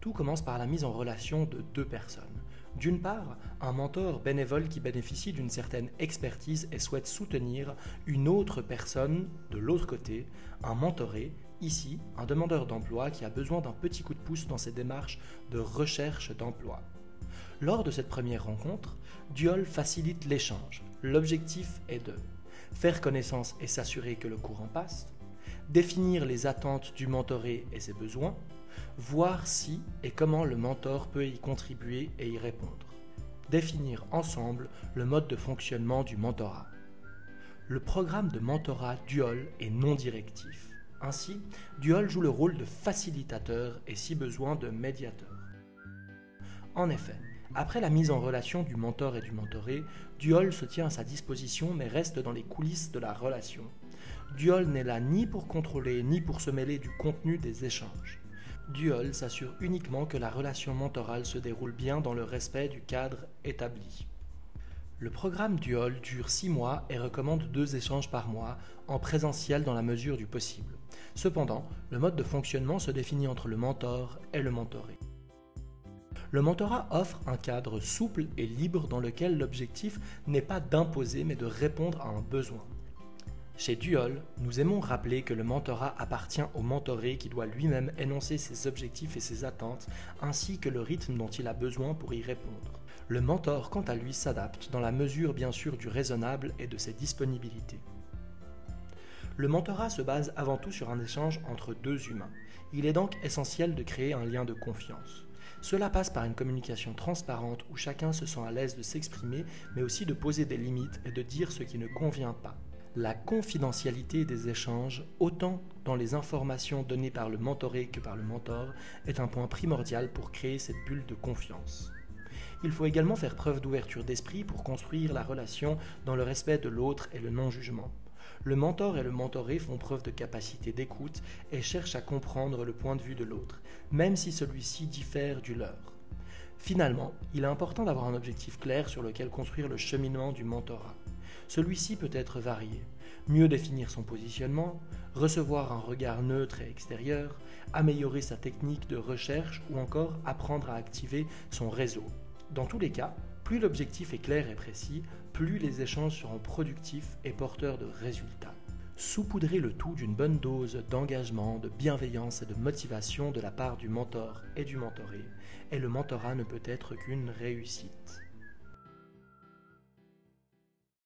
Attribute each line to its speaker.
Speaker 1: Tout commence par la mise en relation de deux personnes. D'une part, un mentor bénévole qui bénéficie d'une certaine expertise et souhaite soutenir une autre personne de l'autre côté, un mentoré, ici un demandeur d'emploi qui a besoin d'un petit coup de pouce dans ses démarches de recherche d'emploi. Lors de cette première rencontre, Duol facilite l'échange. L'objectif est de faire connaissance et s'assurer que le courant passe, définir les attentes du mentoré et ses besoins, voir si et comment le mentor peut y contribuer et y répondre, définir ensemble le mode de fonctionnement du mentorat. Le programme de mentorat Duol est non directif. Ainsi, Duol joue le rôle de facilitateur et si besoin de médiateur. En effet, après la mise en relation du mentor et du mentoré, Duol se tient à sa disposition mais reste dans les coulisses de la relation. Duol n'est là ni pour contrôler ni pour se mêler du contenu des échanges. Duol s'assure uniquement que la relation mentorale se déroule bien dans le respect du cadre établi. Le programme Duol dure 6 mois et recommande 2 échanges par mois, en présentiel dans la mesure du possible. Cependant, le mode de fonctionnement se définit entre le mentor et le mentoré. Le mentorat offre un cadre souple et libre dans lequel l'objectif n'est pas d'imposer mais de répondre à un besoin. Chez Duol, nous aimons rappeler que le mentorat appartient au mentoré qui doit lui-même énoncer ses objectifs et ses attentes, ainsi que le rythme dont il a besoin pour y répondre. Le mentor, quant à lui, s'adapte dans la mesure bien sûr du raisonnable et de ses disponibilités. Le mentorat se base avant tout sur un échange entre deux humains. Il est donc essentiel de créer un lien de confiance. Cela passe par une communication transparente où chacun se sent à l'aise de s'exprimer, mais aussi de poser des limites et de dire ce qui ne convient pas. La confidentialité des échanges, autant dans les informations données par le mentoré que par le mentor, est un point primordial pour créer cette bulle de confiance. Il faut également faire preuve d'ouverture d'esprit pour construire la relation dans le respect de l'autre et le non-jugement. Le mentor et le mentoré font preuve de capacité d'écoute et cherchent à comprendre le point de vue de l'autre, même si celui-ci diffère du leur. Finalement, il est important d'avoir un objectif clair sur lequel construire le cheminement du mentorat. Celui-ci peut être varié. Mieux définir son positionnement, recevoir un regard neutre et extérieur, améliorer sa technique de recherche ou encore apprendre à activer son réseau. Dans tous les cas, plus l'objectif est clair et précis, plus les échanges seront productifs et porteurs de résultats. Saupoudrer le tout d'une bonne dose d'engagement, de bienveillance et de motivation de la part du mentor et du mentoré, et le mentorat ne peut être qu'une réussite.